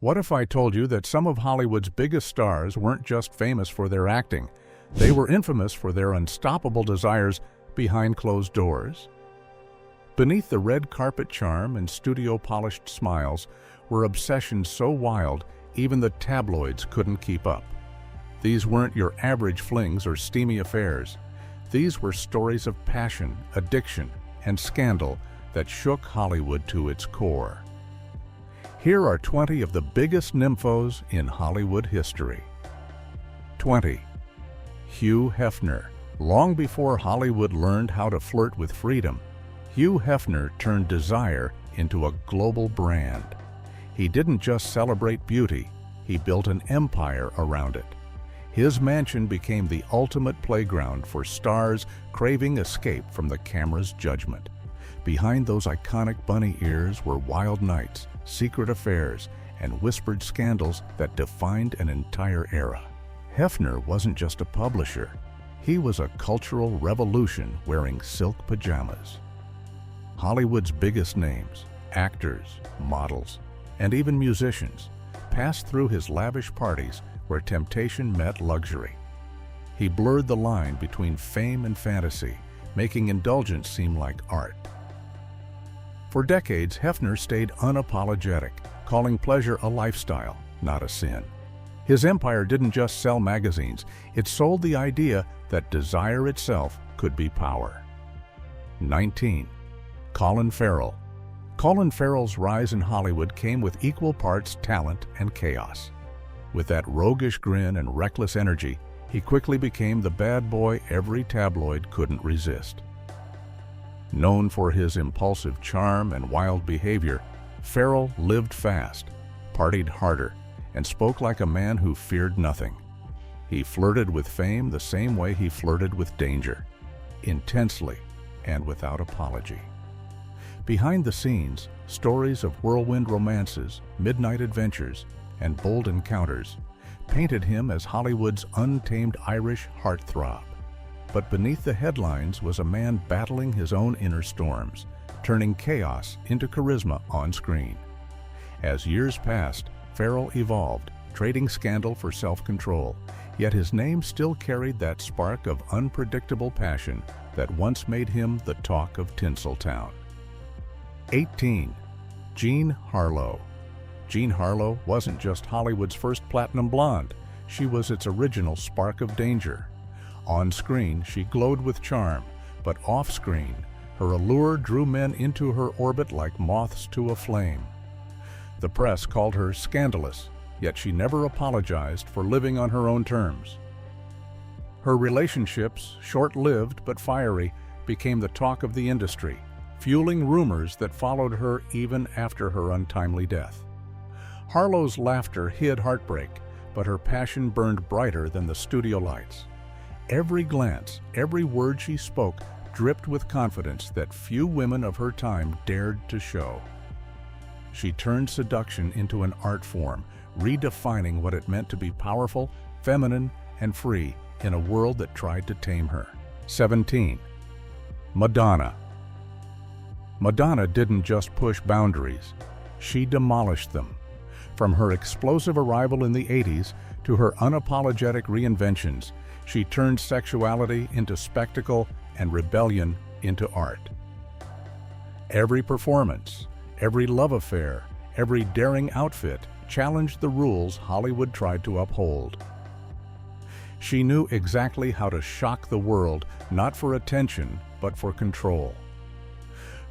What if I told you that some of Hollywood's biggest stars weren't just famous for their acting? They were infamous for their unstoppable desires behind closed doors. Beneath the red carpet charm and studio-polished smiles were obsessions so wild even the tabloids couldn't keep up. These weren't your average flings or steamy affairs. These were stories of passion, addiction, and scandal that shook Hollywood to its core. Here are 20 of the biggest nymphos in Hollywood history. 20. Hugh Hefner. Long before Hollywood learned how to flirt with freedom, Hugh Hefner turned desire into a global brand. He didn't just celebrate beauty, he built an empire around it. His mansion became the ultimate playground for stars craving escape from the camera's judgment. Behind those iconic bunny ears were wild nights, secret affairs, and whispered scandals that defined an entire era. Hefner wasn't just a publisher. He was a cultural revolution wearing silk pajamas. Hollywood's biggest names, actors, models, and even musicians, passed through his lavish parties where temptation met luxury. He blurred the line between fame and fantasy, making indulgence seem like art. For decades, Hefner stayed unapologetic, calling pleasure a lifestyle, not a sin. His empire didn't just sell magazines, it sold the idea that desire itself could be power. 19. Colin Farrell. Colin Farrell's rise in Hollywood came with equal parts talent and chaos. With that roguish grin and reckless energy, he quickly became the bad boy every tabloid couldn't resist. Known for his impulsive charm and wild behavior, Farrell lived fast, partied harder, and spoke like a man who feared nothing. He flirted with fame the same way he flirted with danger, intensely and without apology. Behind the scenes, stories of whirlwind romances, midnight adventures, and bold encounters painted him as Hollywood's untamed Irish heartthrob. But beneath the headlines was a man battling his own inner storms, turning chaos into charisma on screen. As years passed, Farrell evolved, trading scandal for self-control, yet his name still carried that spark of unpredictable passion that once made him the talk of Tinseltown. 18. Jean Harlow. Jean Harlow wasn't just Hollywood's first platinum blonde, she was its original spark of danger. On screen, she glowed with charm, but off-screen, her allure drew men into her orbit like moths to a flame. The press called her scandalous, yet she never apologized for living on her own terms. Her relationships, short-lived but fiery, became the talk of the industry, fueling rumors that followed her even after her untimely death. Harlow's laughter hid heartbreak, but her passion burned brighter than the studio lights. Every glance, every word she spoke dripped with confidence that few women of her time dared to show. She turned seduction into an art form, redefining what it meant to be powerful, feminine, and free in a world that tried to tame her. 17. Madonna. Madonna didn't just push boundaries, she demolished them. From her explosive arrival in the 80s to her unapologetic reinventions, she turned sexuality into spectacle and rebellion into art. Every performance, every love affair, every daring outfit challenged the rules Hollywood tried to uphold. She knew exactly how to shock the world, not for attention, but for control.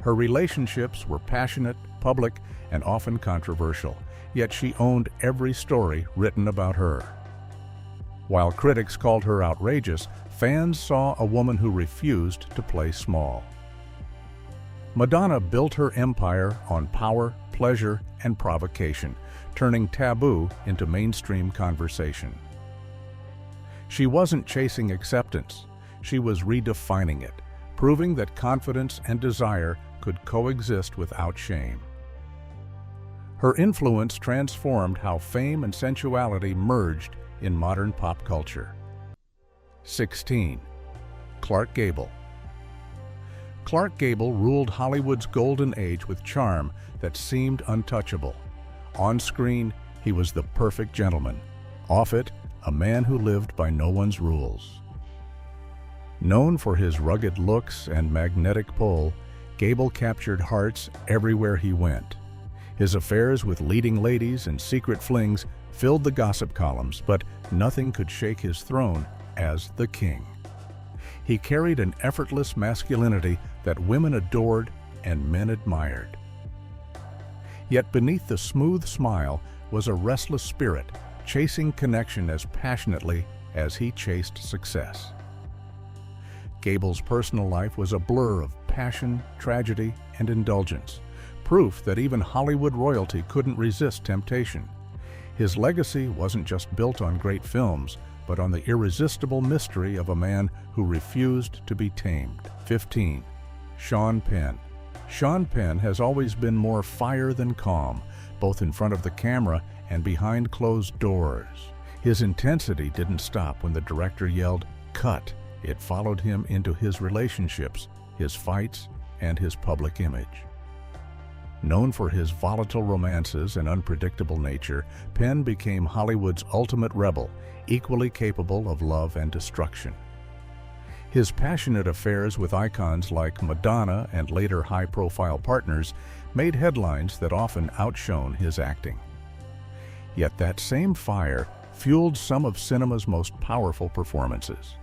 Her relationships were passionate, public, and often controversial, yet she owned every story written about her. While critics called her outrageous, fans saw a woman who refused to play small. Madonna built her empire on power, pleasure, and provocation, turning taboo into mainstream conversation. She wasn't chasing acceptance, she was redefining it, proving that confidence and desire could coexist without shame. Her influence transformed how fame and sensuality merged in modern pop culture. 16. Clark Gable. Clark Gable ruled Hollywood's golden age with charm that seemed untouchable. On screen, He was the perfect gentleman. Off it, a man who lived by no one's rules. Known for his rugged looks and magnetic pull, Gable captured hearts everywhere he went. His affairs with leading ladies and secret flings filled the gossip columns, but nothing could shake his throne as the king. He carried an effortless masculinity that women adored and men admired. Yet beneath the smooth smile was a restless spirit, chasing connection as passionately as he chased success. Gable's personal life was a blur of passion, tragedy, and indulgence, proof that even Hollywood royalty couldn't resist temptation. His legacy wasn't just built on great films, but on the irresistible mystery of a man who refused to be tamed. 15. Sean Penn. Sean Penn has always been more fire than calm, both in front of the camera and behind closed doors. His intensity didn't stop when the director yelled, "Cut!" It followed him into his relationships, his fights, and his public image. Known for his volatile romances and unpredictable nature, Penn became Hollywood's ultimate rebel, equally capable of love and destruction. His passionate affairs with icons like Madonna and later high-profile partners made headlines that often outshone his acting. Yet that same fire fueled some of cinema's most powerful performances.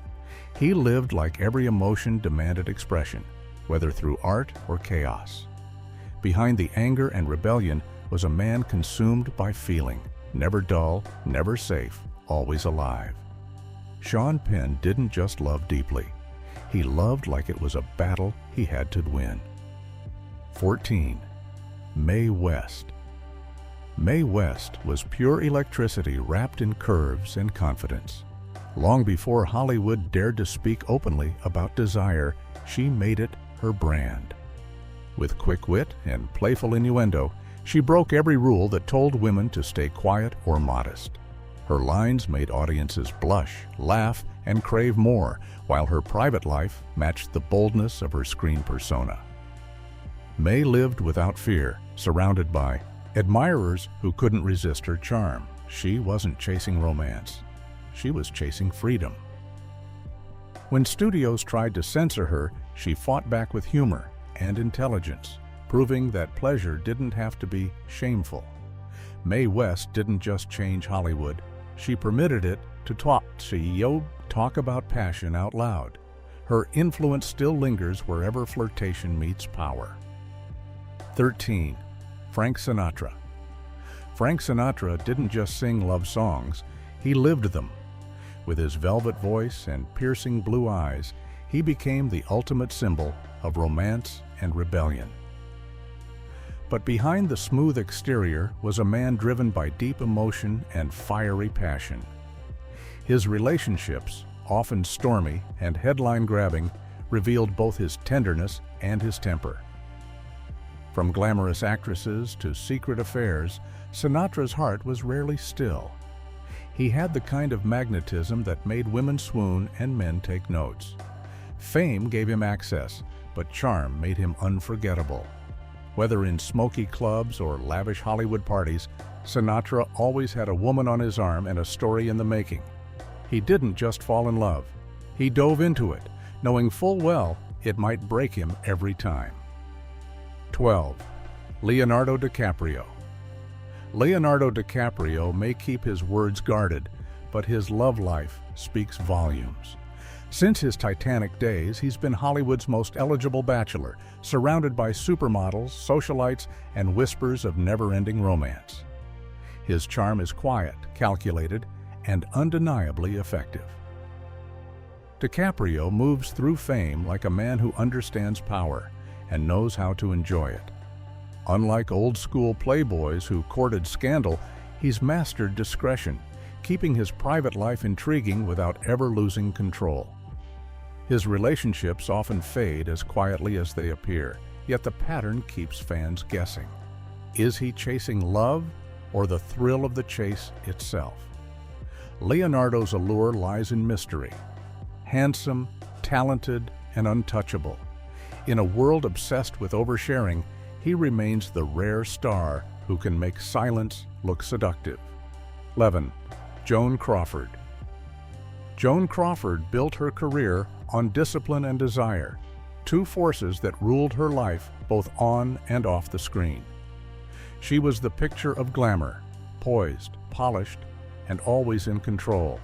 He lived like every emotion demanded expression, whether through art or chaos. Behind the anger and rebellion was a man consumed by feeling, never dull, never safe, always alive. Sean Penn didn't just love deeply. He loved like it was a battle he had to win. 14. Mae West. Mae West was pure electricity wrapped in curves and confidence. Long before Hollywood dared to speak openly about desire, she made it her brand. With quick wit and playful innuendo, she broke every rule that told women to stay quiet or modest. Her lines made audiences blush, laugh, and crave more, while her private life matched the boldness of her screen persona. Mae lived without fear, surrounded by admirers who couldn't resist her charm. She wasn't chasing romance. She was chasing freedom. When studios tried to censor her, she fought back with humor and intelligence, proving that pleasure didn't have to be shameful. Mae West didn't just change Hollywood, she permitted it to talk about passion out loud. Her influence still lingers wherever flirtation meets power. 13. Frank Sinatra. Frank Sinatra didn't just sing love songs, he lived them. With his velvet voice and piercing blue eyes, he became the ultimate symbol of romance and rebellion. But behind the smooth exterior was a man driven by deep emotion and fiery passion. His relationships, often stormy and headline-grabbing, revealed both his tenderness and his temper. From glamorous actresses to secret affairs, Sinatra's heart was rarely still. He had the kind of magnetism that made women swoon and men take notes. Fame gave him access, but charm made him unforgettable. Whether in smoky clubs or lavish Hollywood parties, Sinatra always had a woman on his arm and a story in the making. He didn't just fall in love. He dove into it, knowing full well it might break him every time. 12. Leonardo DiCaprio. Leonardo DiCaprio may keep his words guarded, but his love life speaks volumes. Since his Titanic days, he's been Hollywood's most eligible bachelor, surrounded by supermodels, socialites, and whispers of never-ending romance. His charm is quiet, calculated, and undeniably effective. DiCaprio moves through fame like a man who understands power and knows how to enjoy it. Unlike old-school playboys who courted scandal, he's mastered discretion, keeping his private life intriguing without ever losing control. His relationships often fade as quietly as they appear, yet the pattern keeps fans guessing. Is he chasing love or the thrill of the chase itself? Leonardo's allure lies in mystery. Handsome, talented, and untouchable. In a world obsessed with oversharing, he remains the rare star who can make silence look seductive. 11. Joan Crawford. Joan Crawford built her career on discipline and desire, two forces that ruled her life both on and off the screen. She was the picture of glamour, poised, polished, and always in control.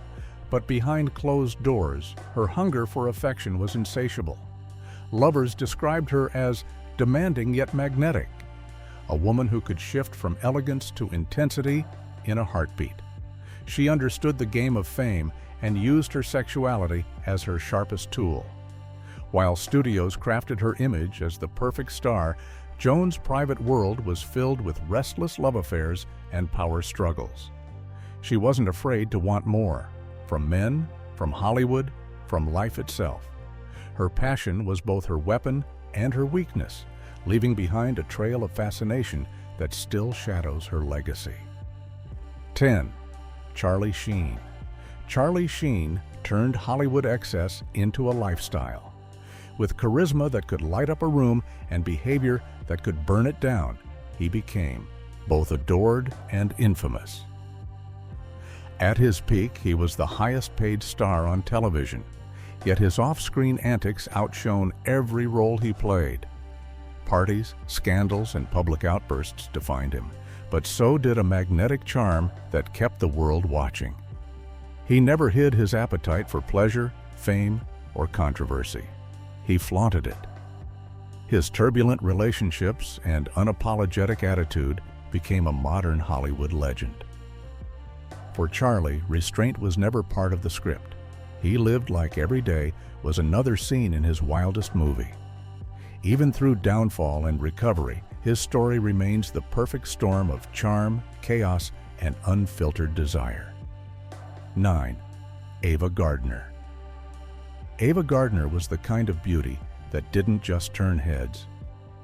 But behind closed doors, her hunger for affection was insatiable. Lovers described her as demanding yet magnetic, a woman who could shift from elegance to intensity in a heartbeat. She understood the game of fame and used her sexuality as her sharpest tool. While studios crafted her image as the perfect star, Joan's private world was filled with restless love affairs and power struggles. She wasn't afraid to want more, from men, from Hollywood, from life itself. Her passion was both her weapon and her weakness, leaving behind a trail of fascination that still shadows her legacy. 10. Charlie Sheen. Charlie Sheen turned Hollywood excess into a lifestyle. With charisma that could light up a room and behavior that could burn it down, he became both adored and infamous. At his peak, he was the highest-paid star on television, yet his off-screen antics outshone every role he played. Parties, scandals, and public outbursts defined him, but so did a magnetic charm that kept the world watching. He never hid his appetite for pleasure, fame, or controversy. He flaunted it. His turbulent relationships and unapologetic attitude became a modern Hollywood legend. For Charlie, restraint was never part of the script. He lived like every day was another scene in his wildest movie. Even through downfall and recovery, his story remains the perfect storm of charm, chaos, and unfiltered desire. 9. Ava Gardner. Ava Gardner was the kind of beauty that didn't just turn heads.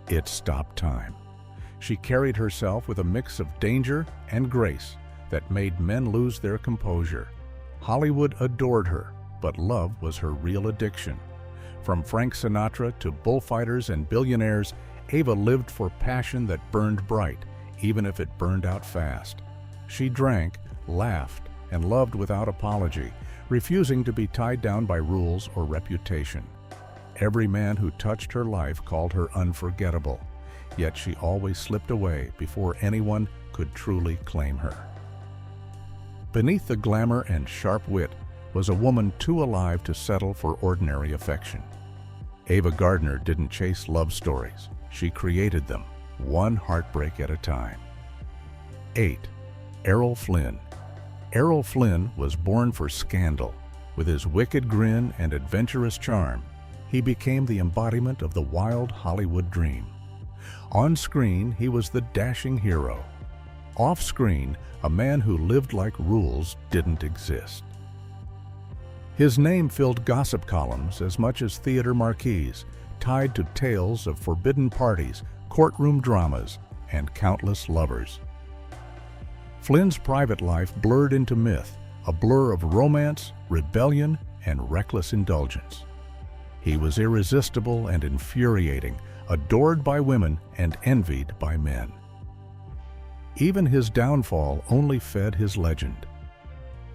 It stopped time. She carried herself with a mix of danger and grace that made men lose their composure. Hollywood adored her, but love was her real addiction. From Frank Sinatra to bullfighters and billionaires, Ava lived for passion that burned bright, even if it burned out fast. She drank, laughed, and loved without apology, refusing to be tied down by rules or reputation. Every man who touched her life called her unforgettable, yet she always slipped away before anyone could truly claim her. Beneath the glamour and sharp wit was a woman too alive to settle for ordinary affection. Ava Gardner didn't chase love stories. She created them, one heartbreak at a time. 8. Errol Flynn. Errol Flynn was born for scandal. With his wicked grin and adventurous charm, he became the embodiment of the wild Hollywood dream. On screen, he was the dashing hero. Off-screen, a man who lived like rules didn't exist. His name filled gossip columns as much as theater marquees, tied to tales of forbidden parties, courtroom dramas, and countless lovers. Flynn's private life blurred into myth, a blur of romance, rebellion, and reckless indulgence. He was irresistible and infuriating, adored by women and envied by men. Even his downfall only fed his legend.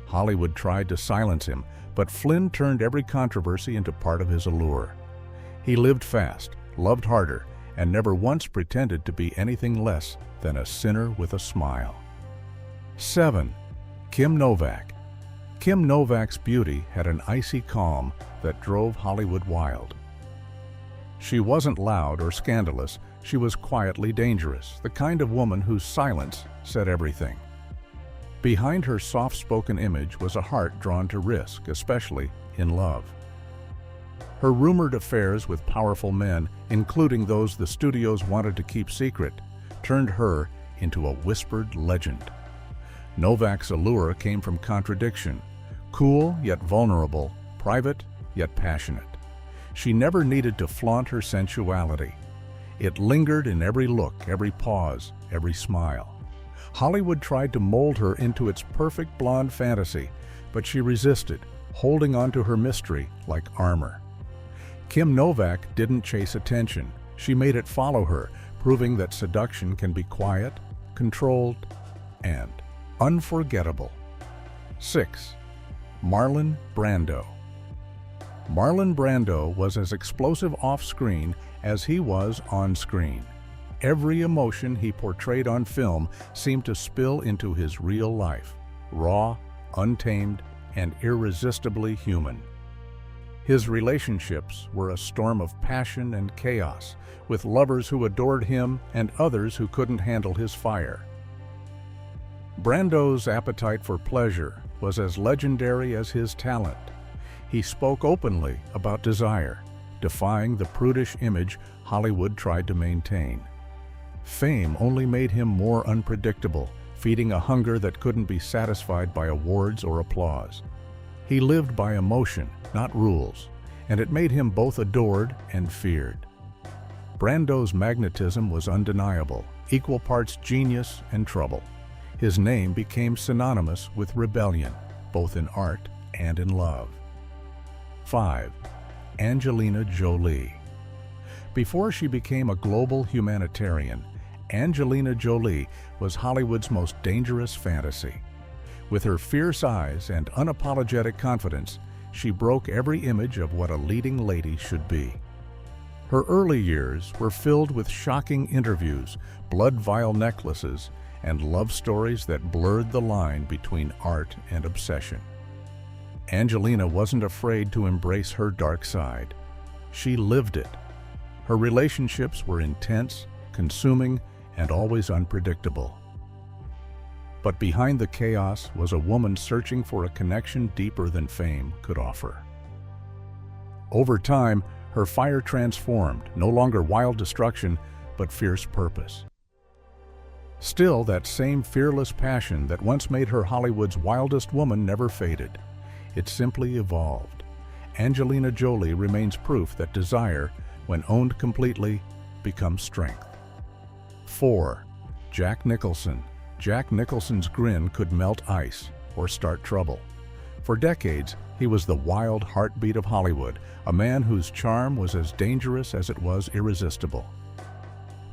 Hollywood tried to silence him, but Flynn turned every controversy into part of his allure. He lived fast, loved harder, and never once pretended to be anything less than a sinner with a smile. 7. Kim Novak. Kim Novak's beauty had an icy calm that drove Hollywood wild. She wasn't loud or scandalous, she was quietly dangerous, the kind of woman whose silence said everything. Behind her soft-spoken image was a heart drawn to risk, especially in love. Her rumored affairs with powerful men, including those the studios wanted to keep secret, turned her into a whispered legend. Novak's allure came from contradiction, cool yet vulnerable, private yet passionate. She never needed to flaunt her sensuality. It lingered in every look, every pause, every smile. Hollywood tried to mold her into its perfect blonde fantasy, but she resisted, holding on to her mystery like armor. Kim Novak didn't chase attention. She made it follow her, proving that seduction can be quiet, controlled, and unforgettable. 6. Marlon Brando. Marlon Brando was as explosive off-screen as he was on-screen. Every emotion he portrayed on film seemed to spill into his real life, raw, untamed, and irresistibly human. His relationships were a storm of passion and chaos, with lovers who adored him and others who couldn't handle his fire. Brando's appetite for pleasure was as legendary as his talent. He spoke openly about desire, defying the prudish image Hollywood tried to maintain. Fame only made him more unpredictable, feeding a hunger that couldn't be satisfied by awards or applause. He lived by emotion, not rules, and it made him both adored and feared. Brando's magnetism was undeniable, equal parts genius and trouble. His name became synonymous with rebellion, both in art and in love. 5. Angelina Jolie. Before she became a global humanitarian, Angelina Jolie was Hollywood's most dangerous fantasy. With her fierce eyes and unapologetic confidence, she broke every image of what a leading lady should be. Her early years were filled with shocking interviews, blood-vial necklaces, and love stories that blurred the line between art and obsession. Angelina wasn't afraid to embrace her dark side. She lived it. Her relationships were intense, consuming, and always unpredictable. But behind the chaos was a woman searching for a connection deeper than fame could offer. Over time, her fire transformed, no longer wild destruction, but fierce purpose. Still, that same fearless passion that once made her Hollywood's wildest woman never faded. It simply evolved. Angelina Jolie remains proof that desire, when owned completely, becomes strength. 4. Jack Nicholson. Jack Nicholson's grin could melt ice or start trouble. For decades, he was the wild heartbeat of Hollywood, a man whose charm was as dangerous as it was irresistible.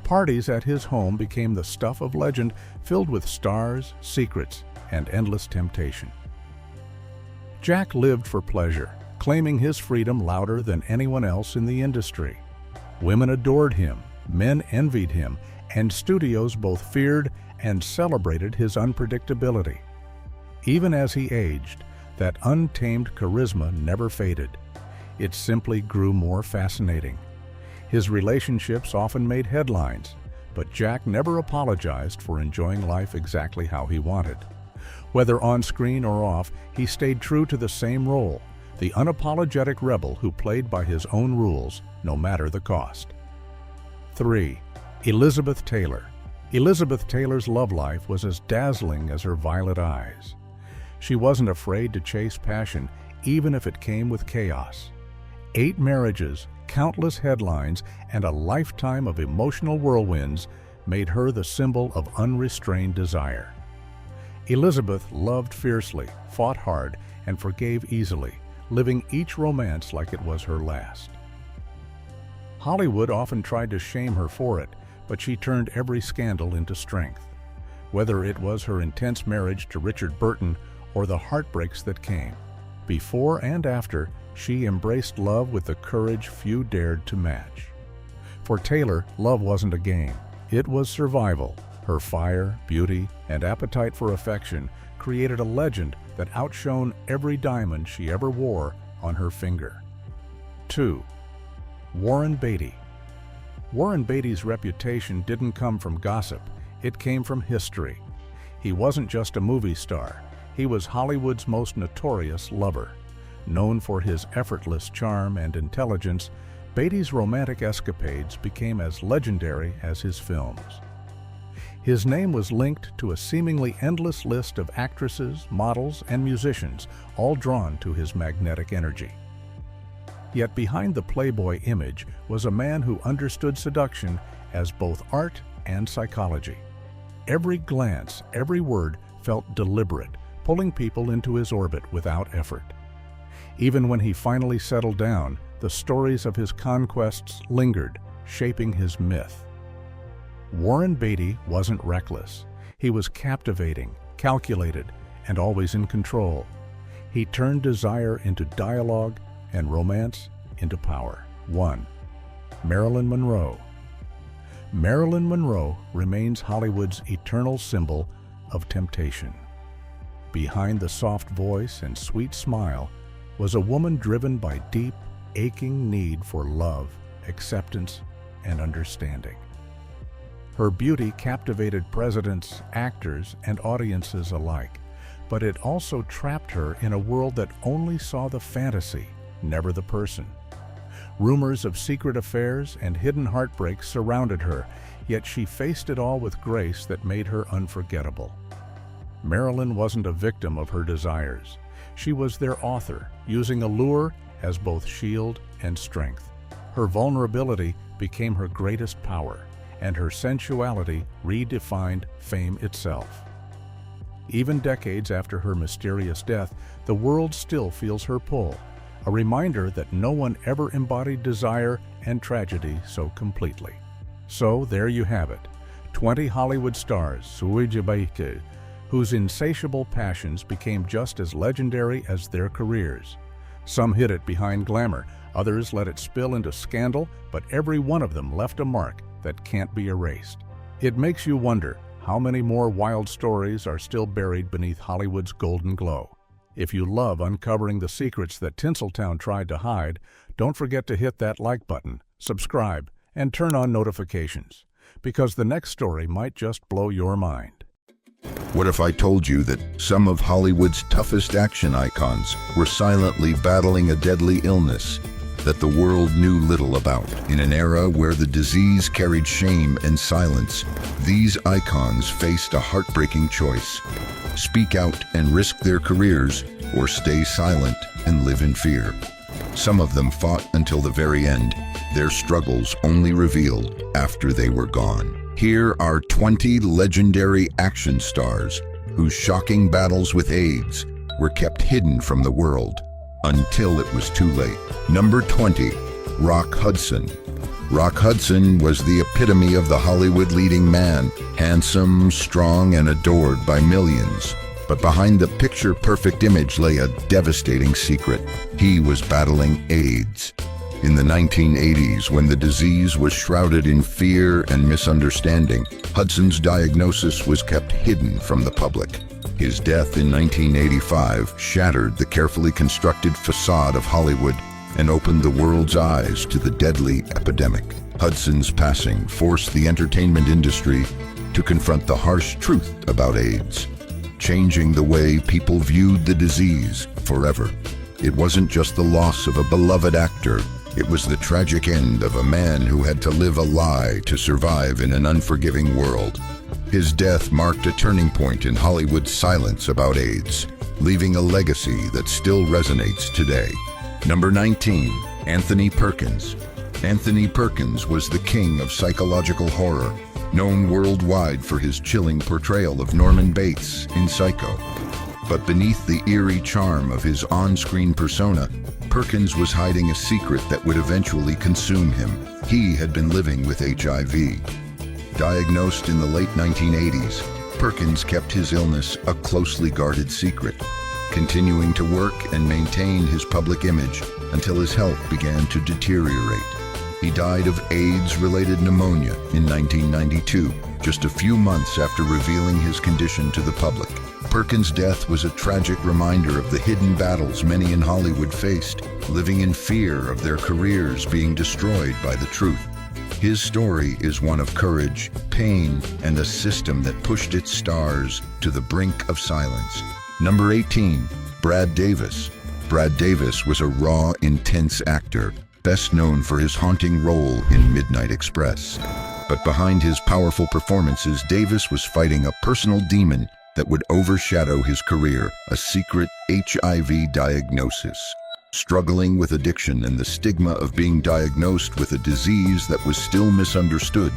Parties at his home became the stuff of legend, filled with stars, secrets, and endless temptation. Jack lived for pleasure, claiming his freedom louder than anyone else in the industry. Women adored him, men envied him, and studios both feared and celebrated his unpredictability. Even as he aged, that untamed charisma never faded. It simply grew more fascinating. His relationships often made headlines, but Jack never apologized for enjoying life exactly how he wanted. Whether on screen or off, he stayed true to the same role, the unapologetic rebel who played by his own rules, no matter the cost. 3. Elizabeth Taylor. Elizabeth Taylor's love life was as dazzling as her violet eyes. She wasn't afraid to chase passion, even if it came with chaos. 8 marriages, countless headlines, and a lifetime of emotional whirlwinds made her the symbol of unrestrained desire. Elizabeth loved fiercely, fought hard, and forgave easily, living each romance like it was her last. Hollywood often tried to shame her for it, but she turned every scandal into strength. Whether it was her intense marriage to Richard Burton or the heartbreaks that came, before and after, she embraced love with the courage few dared to match. For Taylor, love wasn't a game. It was survival. Her fire, beauty, and appetite for affection created a legend that outshone every diamond she ever wore on her finger. 2. Warren Beatty. Warren Beatty's reputation didn't come from gossip, it came from history. He wasn't just a movie star, he was Hollywood's most notorious lover. Known for his effortless charm and intelligence, Beatty's romantic escapades became as legendary as his films. His name was linked to a seemingly endless list of actresses, models, and musicians, all drawn to his magnetic energy. Yet behind the playboy image was a man who understood seduction as both art and psychology. Every glance, every word felt deliberate, pulling people into his orbit without effort. Even when he finally settled down, the stories of his conquests lingered, shaping his myth. Warren Beatty wasn't reckless. He was captivating, calculated, and always in control. He turned desire into dialogue and romance into power. 1. Marilyn Monroe. Marilyn Monroe remains Hollywood's eternal symbol of temptation. Behind the soft voice and sweet smile was a woman driven by deep, aching need for love, acceptance, and understanding. Her beauty captivated presidents, actors, and audiences alike, but it also trapped her in a world that only saw the fantasy, never the person. Rumors of secret affairs and hidden heartbreaks surrounded her, yet she faced it all with grace that made her unforgettable. Marilyn wasn't a victim of her desires. She was their author, using allure as both shield and strength. Her vulnerability became her greatest power, and her sensuality redefined fame itself. Even decades after her mysterious death, the world still feels her pull, a reminder that no one ever embodied desire and tragedy so completely. So there you have it, 20 Hollywood stars, whose insatiable passions became just as legendary as their careers. Some hid it behind glamour, others let it spill into scandal, but every one of them left a mark that can't be erased. It makes you wonder how many more wild stories are still buried beneath Hollywood's golden glow. If you love uncovering the secrets that Tinseltown tried to hide, don't forget to hit that like button, subscribe, and turn on notifications, because the next story might just blow your mind. What if I told you that some of Hollywood's toughest action icons were silently battling a deadly illness that the world knew little about? In an era where the disease carried shame and silence, these icons faced a heartbreaking choice: speak out and risk their careers, or stay silent and live in fear. Some of them fought until the very end, their struggles only revealed after they were gone. Here are 20 legendary action stars whose shocking battles with AIDS were kept hidden from the world until it was too late. Number 20, Rock Hudson. Rock Hudson was the epitome of the Hollywood leading man, handsome, strong, and adored by millions. But behind the picture-perfect image lay a devastating secret. He was battling AIDS. In the 1980s, when the disease was shrouded in fear and misunderstanding, Hudson's diagnosis was kept hidden from the public. His death in 1985 shattered the carefully constructed facade of Hollywood and opened the world's eyes to the deadly epidemic. Hudson's passing forced the entertainment industry to confront the harsh truth about AIDS, changing the way people viewed the disease forever. It wasn't just the loss of a beloved actor, it was the tragic end of a man who had to live a lie to survive in an unforgiving world. His death marked a turning point in Hollywood's silence about AIDS, leaving a legacy that still resonates today. Number 19, Anthony Perkins. Anthony Perkins was the king of psychological horror, known worldwide for his chilling portrayal of Norman Bates in Psycho. But beneath the eerie charm of his on-screen persona, Perkins was hiding a secret that would eventually consume him. He had been living with HIV. Diagnosed in the late 1980s, Perkins kept his illness a closely guarded secret, continuing to work and maintain his public image until his health began to deteriorate. He died of AIDS-related pneumonia in 1992, just a few months after revealing his condition to the public. Perkins' death was a tragic reminder of the hidden battles many in Hollywood faced, living in fear of their careers being destroyed by the truth. His story is one of courage, pain, and a system that pushed its stars to the brink of silence. Number 18, Brad Davis. Brad Davis was a raw, intense actor, best known for his haunting role in Midnight Express. But behind his powerful performances, Davis was fighting a personal demon that would overshadow his career, a secret HIV diagnosis. Struggling with addiction and the stigma of being diagnosed with a disease that was still misunderstood,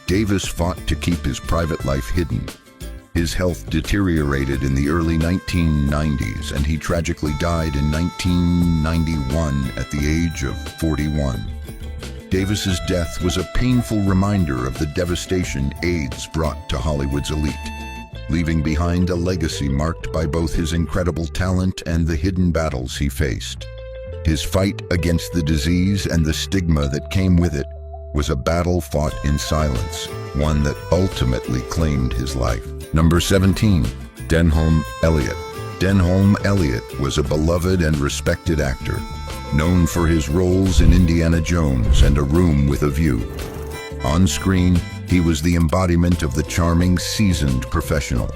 Davis fought to keep his private life hidden. His health deteriorated in the early 1990s, and he tragically died in 1991 at the age of 41. Davis's death was a painful reminder of the devastation AIDS brought to Hollywood's elite. leaving behind a legacy marked by both his incredible talent and the hidden battles he faced. His fight against the disease and the stigma that came with it was a battle fought in silence, one that ultimately claimed his life. Number 17. Denholm Elliott. Denholm Elliott was a beloved and respected actor, known for his roles in Indiana Jones and A Room with a View. On screen, he was the embodiment of the charming, seasoned professional.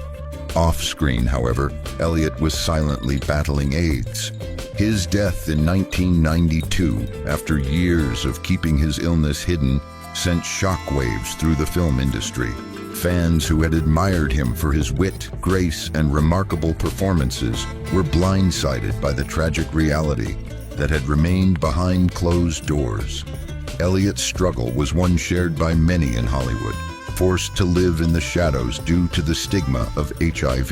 Off-screen, however, Elliott was silently battling AIDS. His death in 1992, after years of keeping his illness hidden, sent shockwaves through the film industry. Fans who had admired him for his wit, grace, and remarkable performances were blindsided by the tragic reality that had remained behind closed doors. Elliott's struggle was one shared by many in Hollywood, forced to live in the shadows due to the stigma of HIV.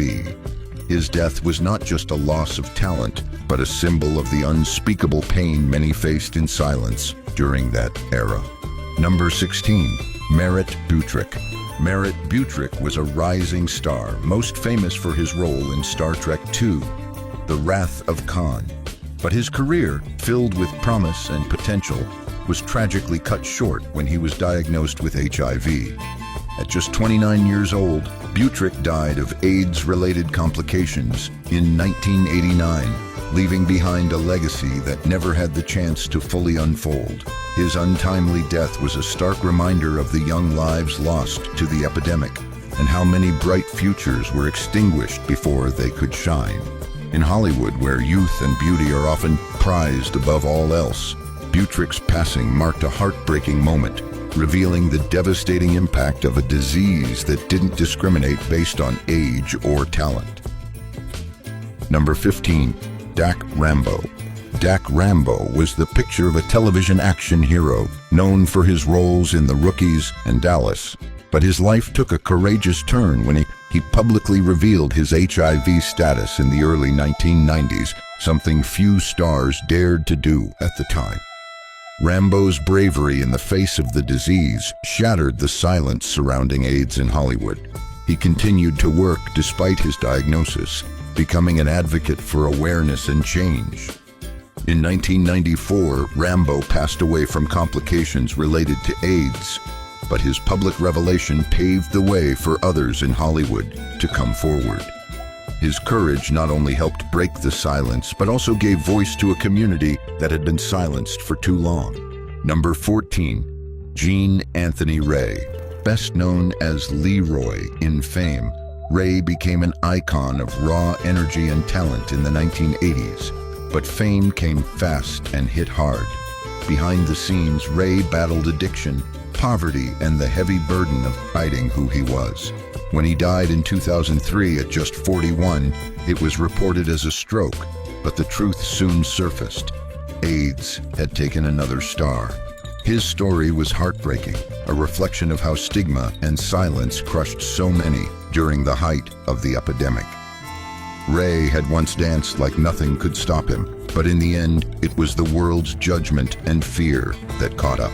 His death was not just a loss of talent, but a symbol of the unspeakable pain many faced in silence during that era. Number 16. Merritt Butrick. Merritt Butrick was a rising star, most famous for his role in Star Trek II, The Wrath of Khan. But his career, filled with promise and potential, was tragically cut short when he was diagnosed with HIV. At just 29 years old, Butrick died of AIDS-related complications in 1989, leaving behind a legacy that never had the chance to fully unfold. His untimely death was a stark reminder of the young lives lost to the epidemic and how many bright futures were extinguished before they could shine. In Hollywood, where youth and beauty are often prized above all else, Butrick's passing marked a heartbreaking moment, revealing the devastating impact of a disease that didn't discriminate based on age or talent. Number 15. Dak Rambo. Dak Rambo was the picture of a television action hero, known for his roles in The Rookies and Dallas. But his life took a courageous turn when he publicly revealed his HIV status in the early 1990s, something few stars dared to do at the time. Rambo's bravery in the face of the disease shattered the silence surrounding AIDS in Hollywood. He continued to work despite his diagnosis, becoming an advocate for awareness and change. In 1994, Rambo passed away from complications related to AIDS, but his public revelation paved the way for others in Hollywood to come forward. His courage not only helped break the silence, but also gave voice to a community that had been silenced for too long. Number 14. Gene Anthony Ray. Best known as Leroy in Fame, Ray became an icon of raw energy and talent in the 1980s, but fame came fast and hit hard. Behind the scenes, Ray battled addiction, poverty, and the heavy burden of hiding who he was. When he died in 2003 at just 41, it was reported as a stroke, but the truth soon surfaced. AIDS had taken another star. His story was heartbreaking, a reflection of how stigma and silence crushed so many during the height of the epidemic. Ray had once danced like nothing could stop him, but in the end, it was the world's judgment and fear that caught up.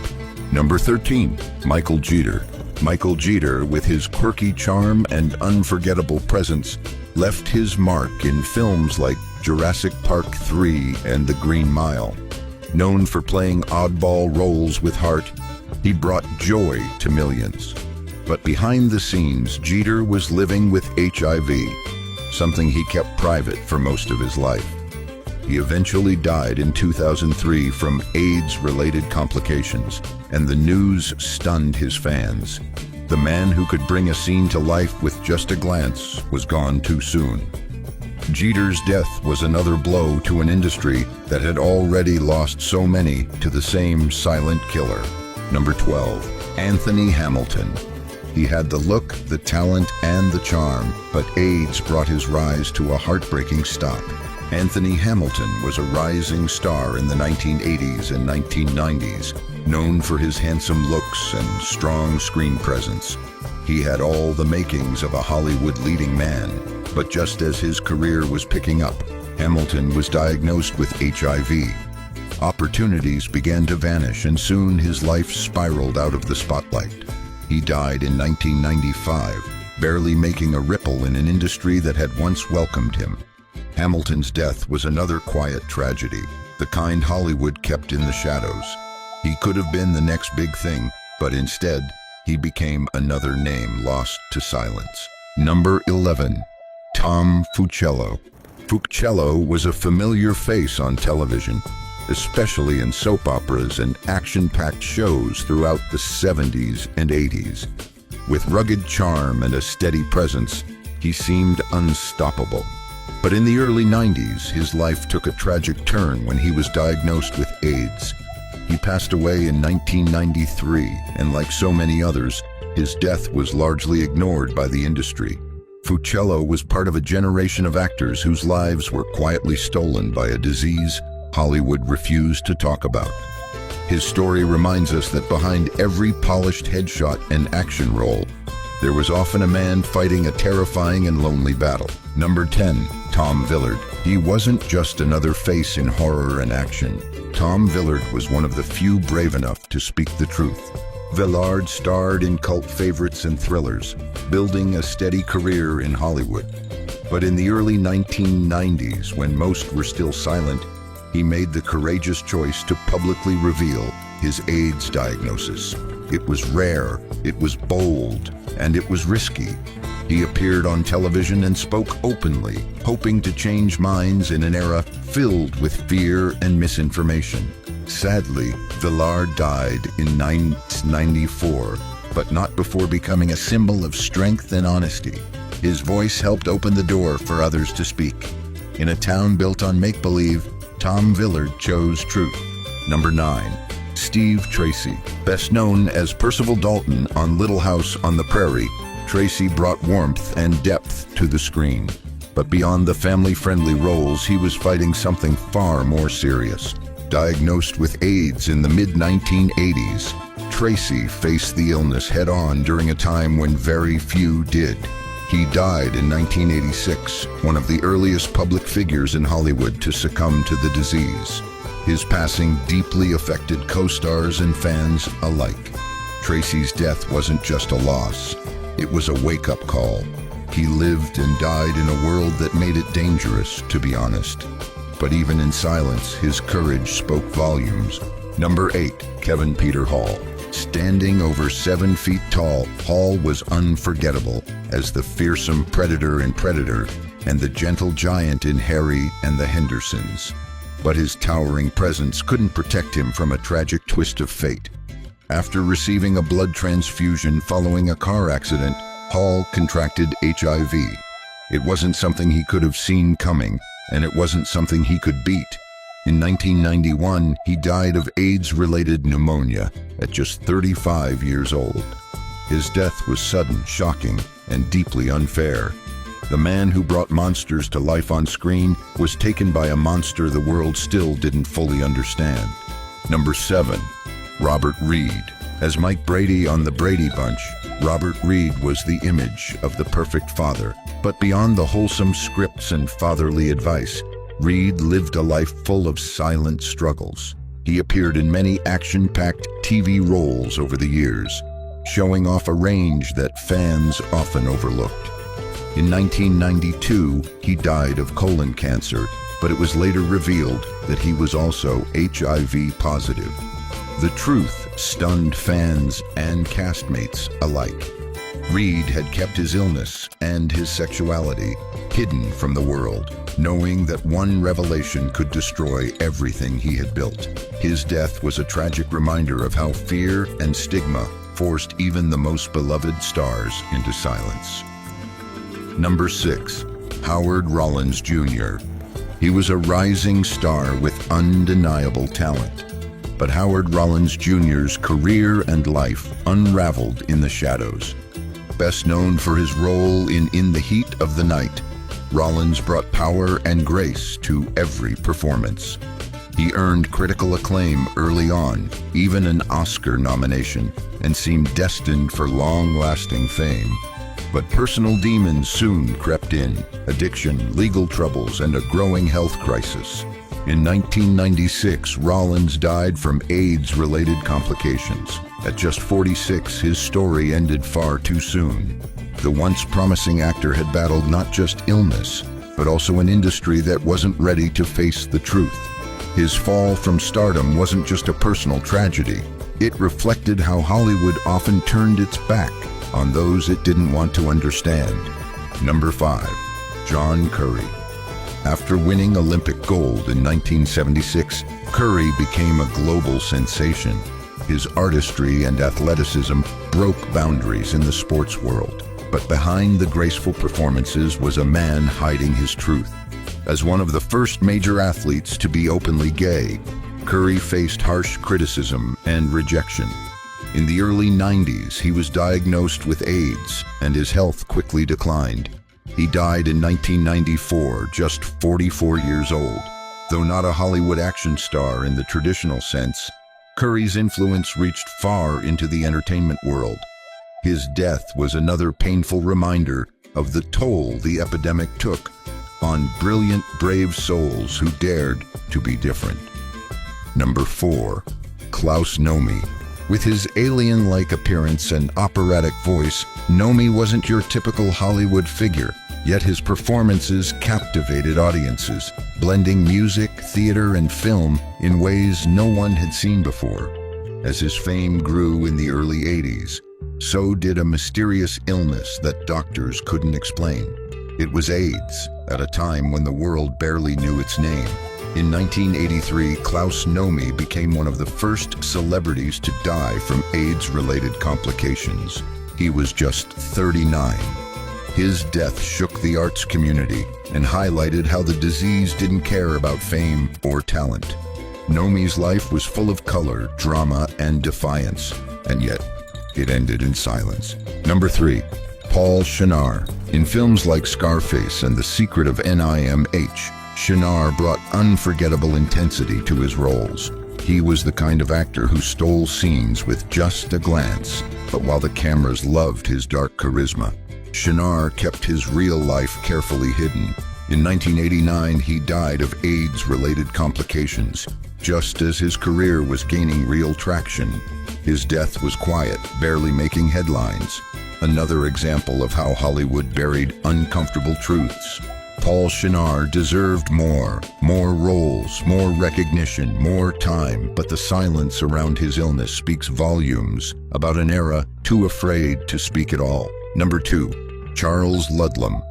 Number 13. Michael Jeter. Michael Jeter, with his quirky charm and unforgettable presence, left his mark in films like Jurassic Park 3 and The Green Mile. Known for playing oddball roles with heart, he brought joy to millions. But behind the scenes, Jeter was living with HIV, something he kept private for most of his life. He eventually died in 2003 from AIDS-related complications, and the news stunned his fans. The man who could bring a scene to life with just a glance was gone too soon. Jeter's death was another blow to an industry that had already lost so many to the same silent killer. Number 12. Anthony Hamilton. He had the look, the talent, and the charm, but AIDS brought his rise to a heartbreaking stop. Anthony Hamilton was a rising star in the 1980s and 1990s, known for his handsome looks and strong screen presence. He had all the makings of a Hollywood leading man, but just as his career was picking up, Hamilton was diagnosed with HIV. Opportunities began to vanish, and soon his life spiraled out of the spotlight. He died in 1995, barely making a ripple in an industry that had once welcomed him. Hamilton's death was another quiet tragedy, the kind Hollywood kept in the shadows. He could have been the next big thing, but instead, he became another name lost to silence. Number 11. Tom Fuccello. Fuccello was a familiar face on television, especially in soap operas and action-packed shows throughout the 70s and 80s. With rugged charm and a steady presence, he seemed unstoppable. But in the early 90s, his life took a tragic turn when he was diagnosed with AIDS. He passed away in 1993, and like so many others, his death was largely ignored by the industry. Fuccello was part of a generation of actors whose lives were quietly stolen by a disease Hollywood refused to talk about. His story reminds us that behind every polished headshot and action role, there was often a man fighting a terrifying and lonely battle. Number 10. Tom Villard. He wasn't just another face in horror and action. Tom Villard was one of the few brave enough to speak the truth. Villard starred in cult favorites and thrillers, building a steady career in Hollywood. But in the early 1990s, when most were still silent, he made the courageous choice to publicly reveal his AIDS diagnosis. It was rare, it was bold, and it was risky. He appeared on television and spoke openly, hoping to change minds in an era filled with fear and misinformation. Sadly, Villard died in 1994, but not before becoming a symbol of strength and honesty. His voice helped open the door for others to speak. In a town built on make-believe, Tom Villard chose truth. Number 9. Steve Tracy. Best known as Percival Dalton on Little House on the Prairie, Tracy brought warmth and depth to the screen. But beyond the family-friendly roles, he was fighting something far more serious. Diagnosed with AIDS in the mid-1980s, Tracy faced the illness head-on during a time when very few did. He died in 1986, one of the earliest public figures in Hollywood to succumb to the disease. His passing deeply affected co-stars and fans alike. Tracy's death wasn't just a loss, it was a wake-up call. He lived and died in a world that made it dangerous, to be honest. But even in silence, his courage spoke volumes. Number 8. Kevin Peter Hall. Standing over 7 feet tall, Hall was unforgettable as the fearsome predator in Predator and the gentle giant in Harry and the Hendersons. But his towering presence couldn't protect him from a tragic twist of fate. After receiving a blood transfusion following a car accident, Hall contracted HIV. It wasn't something he could have seen coming, and it wasn't something he could beat. In 1991, he died of AIDS-related pneumonia at just 35 years old. His death was sudden, shocking, and deeply unfair. The man who brought monsters to life on screen was taken by a monster the world still didn't fully understand. Number 7. Robert Reed. As Mike Brady on The Brady Bunch, Robert Reed was the image of the perfect father. But beyond the wholesome scripts and fatherly advice, Reed lived a life full of silent struggles. He appeared in many action-packed TV roles over the years, showing off a range that fans often overlooked. In 1992, he died of colon cancer, but it was later revealed that he was also HIV positive. The truth stunned fans and castmates alike. Reed had kept his illness and his sexuality hidden from the world, knowing that one revelation could destroy everything he had built. His death was a tragic reminder of how fear and stigma forced even the most beloved stars into silence. Number 6. Howard Rollins Jr. He was a rising star with undeniable talent. But Howard Rollins Jr.'s career and life unraveled in the shadows. Best known for his role in the Heat of the Night, Rollins brought power and grace to every performance. He earned critical acclaim early on, even an Oscar nomination, and seemed destined for long-lasting fame. But personal demons soon crept in: addiction, legal troubles, and a growing health crisis. In 1996, Rollins died from AIDS-related complications. At just 46, his story ended far too soon. The once promising actor had battled not just illness, but also an industry that wasn't ready to face the truth. His fall from stardom wasn't just a personal tragedy. It reflected how Hollywood often turned its back on those it didn't want to understand. Number 5. John Curry. After winning Olympic gold in 1976, Curry became a global sensation. His artistry and athleticism broke boundaries in the sports world. But behind the graceful performances was a man hiding his truth. As one of the first major athletes to be openly gay, Curry faced harsh criticism and rejection. In the early 90s, he was diagnosed with AIDS, and his health quickly declined. He died in 1994, just 44 years old. Though not a Hollywood action star in the traditional sense, Curry's influence reached far into the entertainment world. His death was another painful reminder of the toll the epidemic took on brilliant, brave souls who dared to be different. Number 4. Klaus Nomi. With his alien-like appearance and operatic voice, Nomi wasn't your typical Hollywood figure, yet his performances captivated audiences, blending music, theater, and film in ways no one had seen before. As his fame grew in the early 80s, so did a mysterious illness that doctors couldn't explain. It was AIDS, at a time when the world barely knew its name. In 1983, Klaus Nomi became one of the first celebrities to die from AIDS-related complications. He was just 39. His death shook the arts community and highlighted how the disease didn't care about fame or talent. Nomi's life was full of color, drama, and defiance, and yet it ended in silence. Number 3. Paul Shenar. In films like Scarface and The Secret of NIMH, Shenar brought unforgettable intensity to his roles. He was the kind of actor who stole scenes with just a glance, but while the cameras loved his dark charisma, Shenar kept his real life carefully hidden. In 1989, he died of AIDS-related complications, just as his career was gaining real traction. His death was quiet, barely making headlines. Another example of how Hollywood buried uncomfortable truths. Paul Shenar deserved more roles, more recognition, more time, but the silence around his illness speaks volumes about an era too afraid to speak at all. Number 2. Charles Ludlam.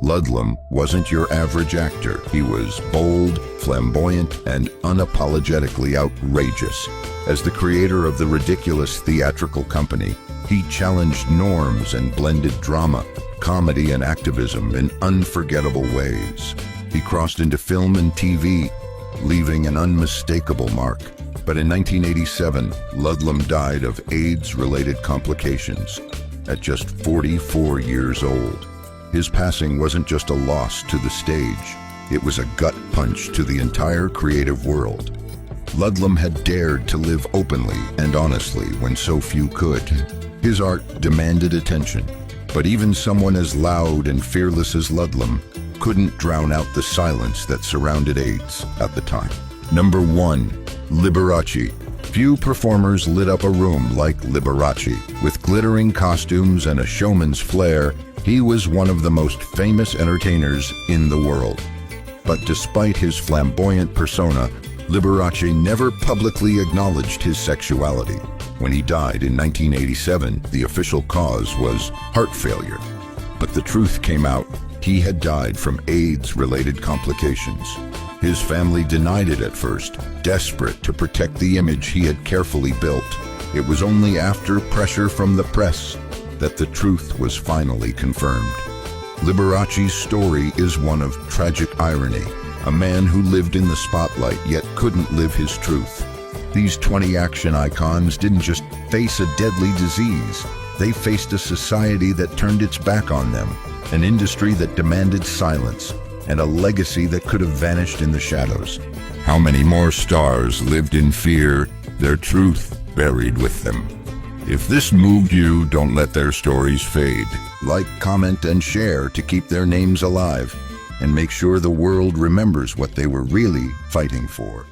Ludlam wasn't your average actor. He was bold, flamboyant, and unapologetically outrageous. As the creator of the ridiculous theatrical company, he challenged norms and blended drama, comedy, and activism in unforgettable ways. He crossed into film and TV, leaving an unmistakable mark. But in 1987, Ludlam died of AIDS-related complications at just 44 years old. His passing wasn't just a loss to the stage, it was a gut punch to the entire creative world. Ludlam had dared to live openly and honestly when so few could. His art demanded attention, but even someone as loud and fearless as Ludlam couldn't drown out the silence that surrounded AIDS at the time. Number 1. Liberace. Few performers lit up a room like Liberace. With glittering costumes and a showman's flair, he was one of the most famous entertainers in the world. But despite his flamboyant persona, Liberace never publicly acknowledged his sexuality. When he died in 1987, the official cause was heart failure. But the truth came out. He had died from AIDS-related complications. His family denied it at first, desperate to protect the image he had carefully built. It was only after pressure from the press that the truth was finally confirmed. Liberace's story is one of tragic irony, a man who lived in the spotlight yet couldn't live his truth. These 20 action icons didn't just face a deadly disease, they faced a society that turned its back on them, an industry that demanded silence, and a legacy that could have vanished in the shadows. How many more stars lived in fear, their truth buried with them? If this moved you, don't let their stories fade. Like, comment, and share to keep their names alive, and make sure the world remembers what they were really fighting for.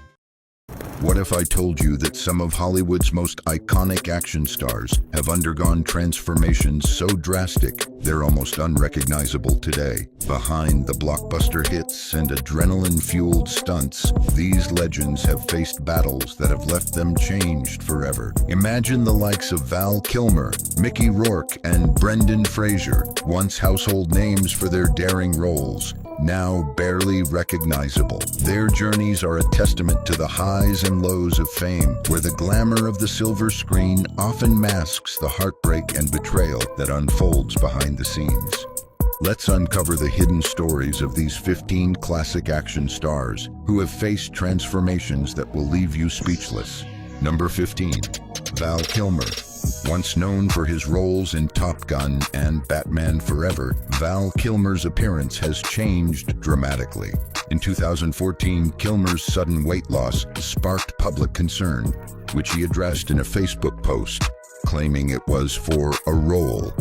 What if I told you that some of Hollywood's most iconic action stars have undergone transformations so drastic they're almost unrecognizable today? Behind the blockbuster hits and adrenaline-fueled stunts, these legends have faced battles that have left them changed forever. Imagine the likes of Val Kilmer, Mickey Rourke, and Brendan Fraser, once household names for their daring roles, now barely recognizable. Their journeys are a testament to the highs and lows of fame, where the glamour of the silver screen often masks the heartbreak and betrayal that unfolds behind the scenes. Let's uncover the hidden stories of these 15 classic action stars who have faced transformations that will leave you speechless. Number 15. Val Kilmer. Once known for his roles in Top Gun and Batman Forever, Val Kilmer's appearance has changed dramatically. In 2014, Kilmer's sudden weight loss sparked public concern, which he addressed in a Facebook post, claiming it was for a role.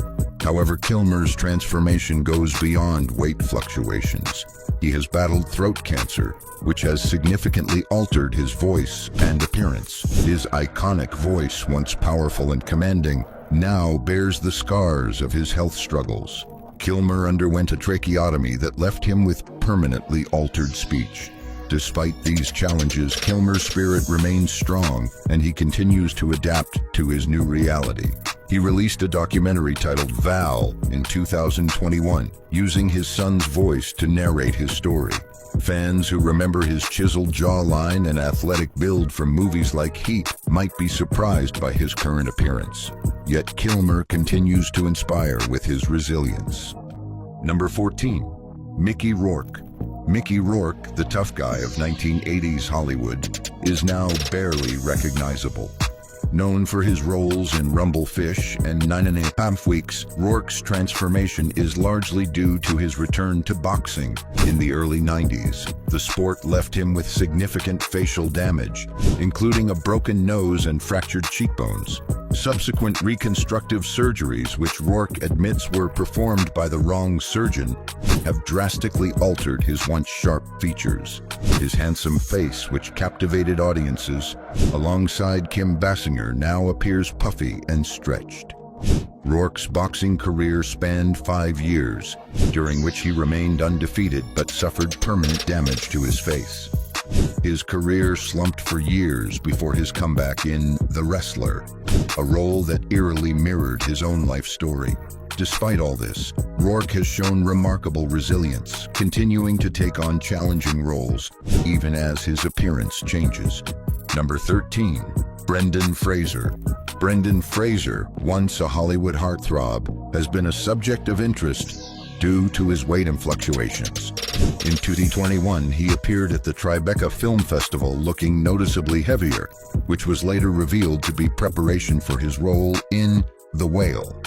However, Kilmer's transformation goes beyond weight fluctuations. He has battled throat cancer, which has significantly altered his voice and appearance. His iconic voice, once powerful and commanding, now bears the scars of his health struggles. Kilmer underwent a tracheotomy that left him with permanently altered speech. Despite these challenges, Kilmer's spirit remains strong, and he continues to adapt to his new reality. He released a documentary titled Val in 2021, using his son's voice to narrate his story. Fans who remember his chiseled jawline and athletic build from movies like Heat might be surprised by his current appearance. Yet Kilmer continues to inspire with his resilience. Number 14. Mickey Rourke. Mickey Rourke, the tough guy of 1980s Hollywood, is now barely recognizable. Known for his roles in Rumblefish and 9½ Weeks, Rourke's transformation is largely due to his return to boxing in the early 90s. The sport left him with significant facial damage, including a broken nose and fractured cheekbones. Subsequent reconstructive surgeries, which Rourke admits were performed by the wrong surgeon, have drastically altered his once sharp features. His handsome face, which captivated audiences, alongside Kim Basinger, now appears puffy and stretched. Rourke's boxing career spanned 5 years, during which he remained undefeated but suffered permanent damage to his face. His career slumped for years before his comeback in The Wrestler, a role that eerily mirrored his own life story. Despite all this, Rourke has shown remarkable resilience, continuing to take on challenging roles, even as his appearance changes. Number 13. Brendan Fraser. Brendan Fraser, once a Hollywood heartthrob, has been a subject of interest due to his weight and fluctuations. In 2021, he appeared at the Tribeca Film Festival looking noticeably heavier, which was later revealed to be preparation for his role in The Whale.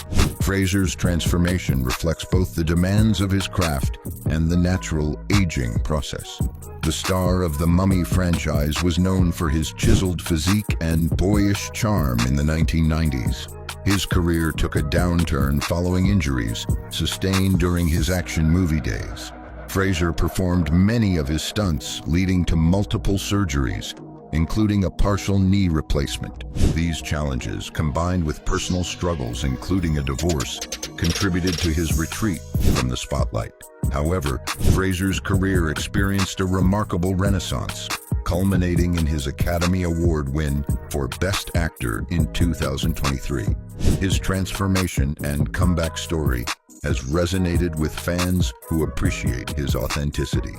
Fraser's transformation reflects both the demands of his craft and the natural aging process. The star of the Mummy franchise was known for his chiseled physique and boyish charm in the 1990s. His career took a downturn following injuries sustained during his action movie days. Fraser performed many of his stunts, leading to multiple surgeries, including a partial knee replacement. These challenges, combined with personal struggles including a divorce, contributed to his retreat from the spotlight. However, Fraser's career experienced a remarkable renaissance, culminating in his Academy Award win for Best Actor in 2023. His transformation and comeback story has resonated with fans who appreciate his authenticity.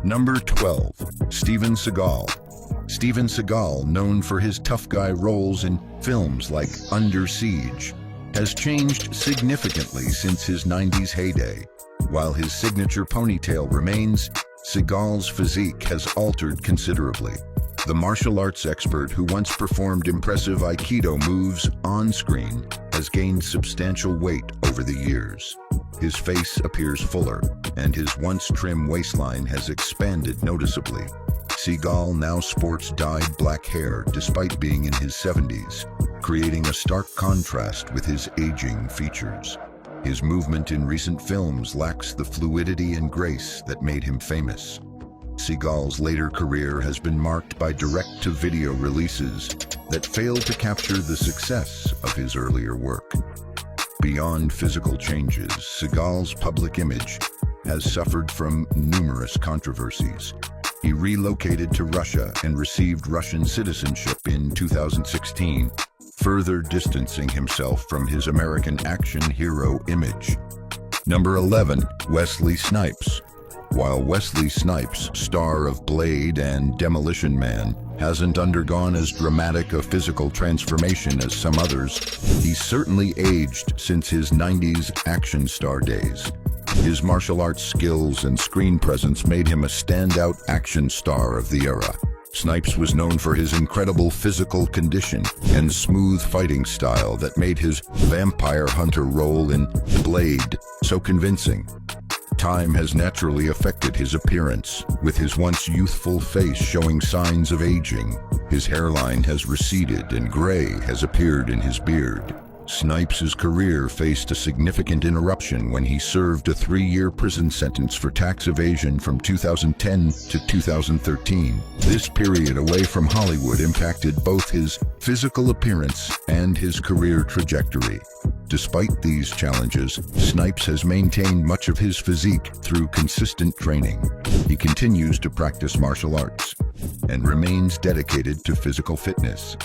Number 12. Steven Seagal. Steven Seagal, known for his tough guy roles in films like Under Siege, has changed significantly since his 90s heyday. While his signature ponytail remains, Seagal's physique has altered considerably. The martial arts expert who once performed impressive Aikido moves on screen has gained substantial weight over the years. His face appears fuller, and his once trim waistline has expanded noticeably. Seagal now sports dyed black hair despite being in his 70s, creating a stark contrast with his aging features. His movement in recent films lacks the fluidity and grace that made him famous. Seagal's later career has been marked by direct-to-video releases that failed to capture the success of his earlier work. Beyond physical changes, Seagal's public image has suffered from numerous controversies. He relocated to Russia and received Russian citizenship in 2016, further distancing himself from his American action hero image. Number 11. Wesley Snipes. While Wesley Snipes, star of Blade and Demolition Man, hasn't undergone as dramatic a physical transformation as some others, he's certainly aged since his 90s action star days. His martial arts skills and screen presence made him a standout action star of the era. Snipes was known for his incredible physical condition and smooth fighting style that made his vampire hunter role in Blade so convincing. Time has naturally affected his appearance, with his once youthful face showing signs of aging. His hairline has receded and gray has appeared in his beard. Snipes' career faced a significant interruption when he served a 3-year prison sentence for tax evasion from 2010 to 2013. This period away from Hollywood impacted both his physical appearance and his career trajectory. Despite these challenges, Snipes has maintained much of his physique through consistent training. He continues to practice martial arts and remains dedicated to physical fitness.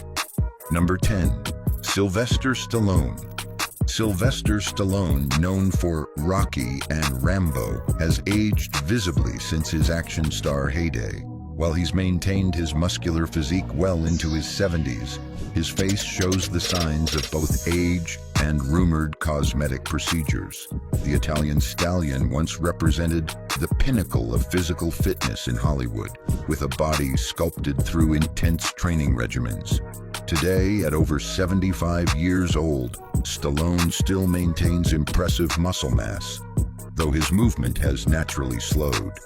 Number 10. Sylvester Stallone. Sylvester Stallone, known for Rocky and Rambo, has aged visibly since his action star heyday. While he's maintained his muscular physique well into his 70s, his face shows the signs of both age and rumored cosmetic procedures. The Italian stallion once represented the pinnacle of physical fitness in Hollywood, with a body sculpted through intense training regimens. Today, at over 75 years old, Stallone still maintains impressive muscle mass, though his movement has naturally slowed.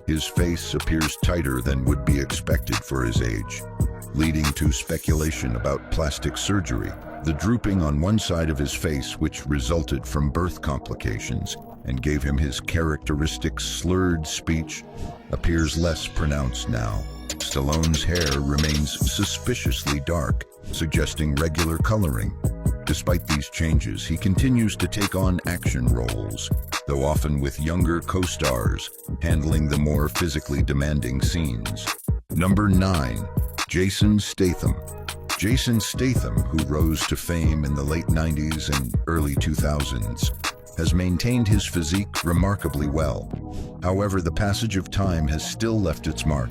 His face appears tighter than would be expected for his age, leading to speculation about plastic surgery. The drooping on one side of his face, which resulted from birth complications and gave him his characteristic slurred speech, appears less pronounced now. Stallone's hair remains suspiciously dark, suggesting regular coloring. Despite these changes, he continues to take on action roles, though often with younger co-stars, handling the more physically demanding scenes. Number 9. Jason Statham. Jason Statham, who rose to fame in the late 90s and early 2000s, has maintained his physique remarkably well. However, the passage of time has still left its mark,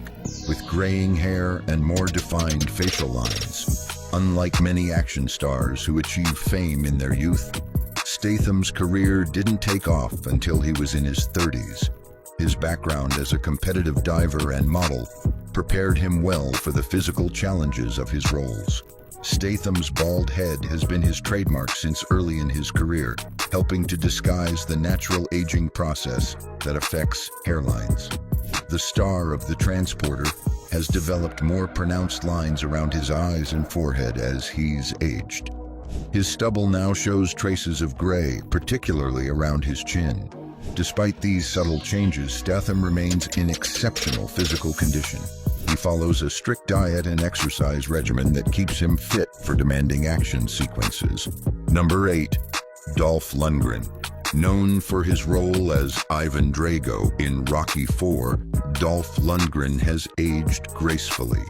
with graying hair and more defined facial lines. Unlike many action stars who achieve fame in their youth, Statham's career didn't take off until he was in his 30s. His background as a competitive diver and model prepared him well for the physical challenges of his roles. Statham's bald head has been his trademark since early in his career, helping to disguise the natural aging process that affects hairlines. The star of The Transporter has developed more pronounced lines around his eyes and forehead as he's aged. His stubble now shows traces of gray, particularly around his chin. Despite these subtle changes, Statham remains in exceptional physical condition. He follows a strict diet and exercise regimen that keeps him fit for demanding action sequences. Number 8. Dolph Lundgren. Known for his role as Ivan Drago in Rocky IV, Dolph Lundgren has aged gracefully.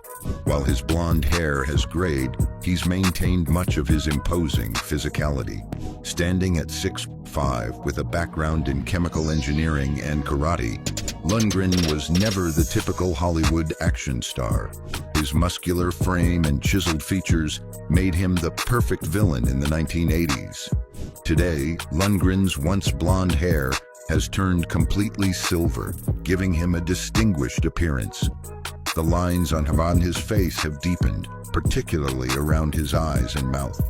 While his blonde hair has grayed, he's maintained much of his imposing physicality. Standing at 6'5" with a background in chemical engineering and karate, Lundgren was never the typical Hollywood action star. His muscular frame and chiseled features made him the perfect villain in the 1980s. Today, Lundgren's once blonde hair has turned completely silver, giving him a distinguished appearance. The lines on his face have deepened, particularly around his eyes and mouth.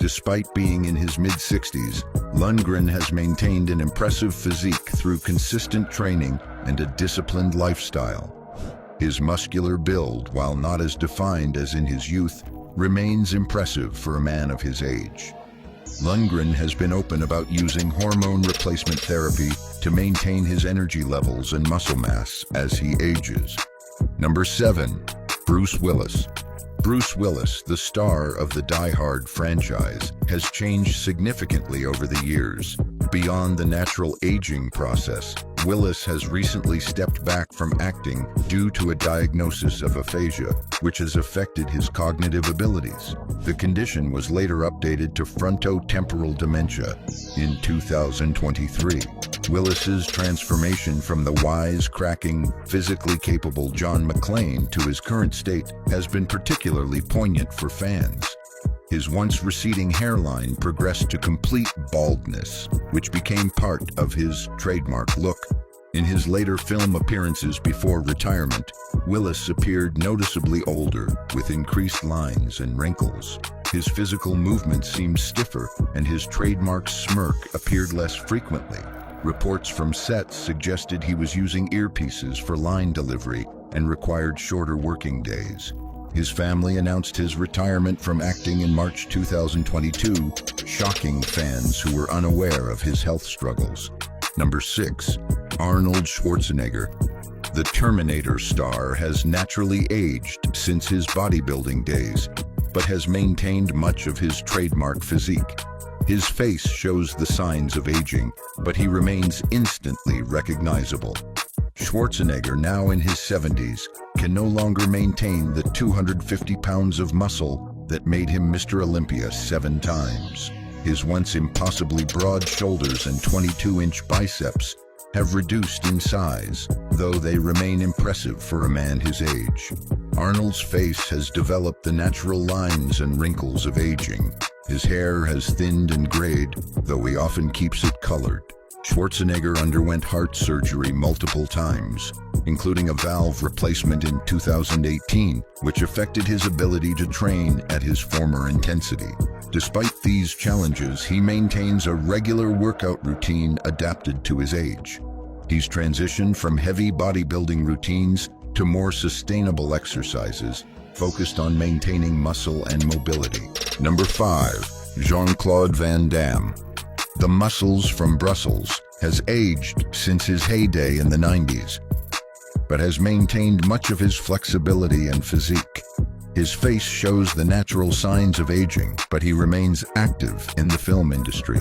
Despite being in his mid-60s, Lundgren has maintained an impressive physique through consistent training and a disciplined lifestyle. His muscular build, while not as defined as in his youth, remains impressive for a man of his age. Lundgren has been open about using hormone replacement therapy to maintain his energy levels and muscle mass as he ages. Number 7. Bruce Willis. Bruce Willis, the star of the Die Hard franchise, has changed significantly over the years. Beyond the natural aging process, Willis has recently stepped back from acting due to a diagnosis of aphasia, which has affected his cognitive abilities. The condition was later updated to frontotemporal dementia in 2023. Willis's transformation from the wise-cracking, physically capable John McClane to his current state has been particularly poignant for fans. His once receding hairline progressed to complete baldness, which became part of his trademark look. In his later film appearances before retirement, Willis appeared noticeably older, with increased lines and wrinkles. His physical movements seemed stiffer, and his trademark smirk appeared less frequently. Reports from sets suggested he was using earpieces for line delivery and required shorter working days. His family announced his retirement from acting in March 2022, shocking fans who were unaware of his health struggles. Number 6. Arnold Schwarzenegger. The Terminator star has naturally aged since his bodybuilding days, but has maintained much of his trademark physique. His face shows the signs of aging, but he remains instantly recognizable. Schwarzenegger, now in his 70s, can no longer maintain the 250 pounds of muscle that made him Mr. Olympia 7 times. His once impossibly broad shoulders and 22-inch biceps have reduced in size, though they remain impressive for a man his age. Arnold's face has developed the natural lines and wrinkles of aging. His hair has thinned and grayed, though he often keeps it colored. Schwarzenegger underwent heart surgery multiple times, including a valve replacement in 2018, which affected his ability to train at his former intensity. Despite these challenges, he maintains a regular workout routine adapted to his age. He's transitioned from heavy bodybuilding routines to more sustainable exercises, focused on maintaining muscle and mobility. Number 5. Jean-Claude Van Damme. The Muscles from Brussels has aged since his heyday in the 90s, but has maintained much of his flexibility and physique. His face shows the natural signs of aging, but he remains active in the film industry.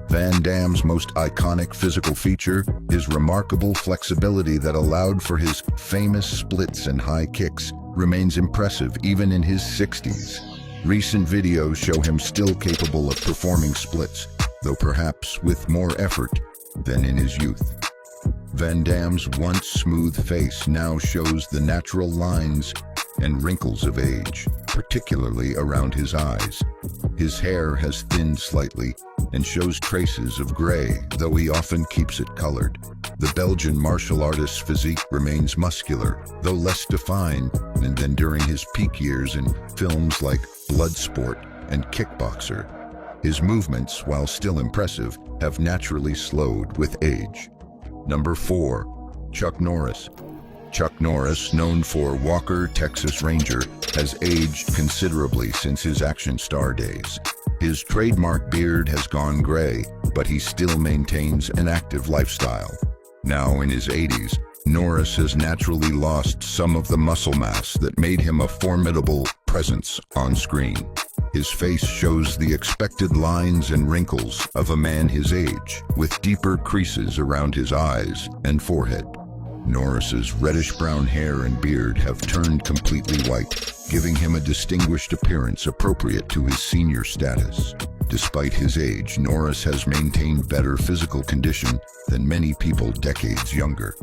Van Damme's most iconic physical feature, his remarkable flexibility that allowed for his famous splits and high kicks, remains impressive even in his 60s. Recent videos show him still capable of performing splits, though perhaps with more effort than in his youth. Van Damme's once smooth face now shows the natural lines and wrinkles of age, particularly around his eyes. His hair has thinned slightly and shows traces of gray, though he often keeps it colored. The Belgian martial artist's physique remains muscular, though less defined than during his peak years in films like Bloodsport and Kickboxer. His movements, while still impressive, have naturally slowed with age. Number 4. Chuck Norris. Chuck Norris, known for Walker, Texas Ranger, has aged considerably since his action star days. His trademark beard has gone gray, but he still maintains an active lifestyle. Now in his 80s, Norris has naturally lost some of the muscle mass that made him a formidable presence on screen. His face shows the expected lines and wrinkles of a man his age, with deeper creases around his eyes and forehead. Norris's reddish-brown hair and beard have turned completely white, giving him a distinguished appearance appropriate to his senior status. Despite his age, Norris has maintained better physical condition than many people decades younger.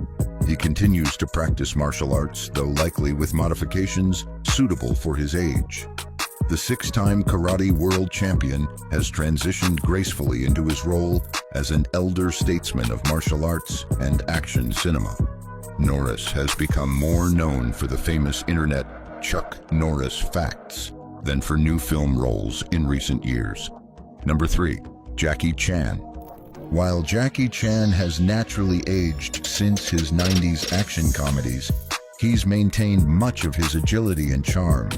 He continues to practice martial arts, though likely with modifications suitable for his age. The 6-time karate world champion has transitioned gracefully into his role as an elder statesman of martial arts and action cinema. Norris has become more known for the famous internet Chuck Norris facts than for new film roles in recent years. Number 3. Jackie Chan. While Jackie Chan has naturally aged since his 90s action comedies, he's maintained much of his agility and charm.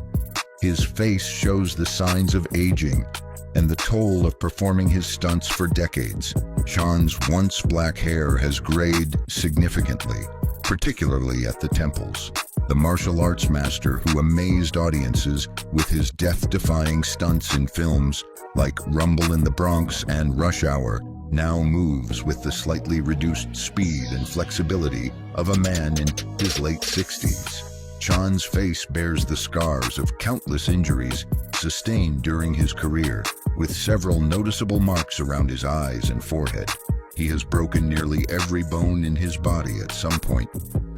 His face shows the signs of aging and the toll of performing his stunts for decades. Sean's once black hair has grayed significantly, particularly at the temples. The martial arts master who amazed audiences with his death-defying stunts in films like Rumble in the Bronx and Rush Hour now moves with the slightly reduced speed and flexibility of a man in his late 60s. Sean's face bears the scars of countless injuries sustained during his career, with several noticeable marks around his eyes and forehead. He has broken nearly every bone in his body at some point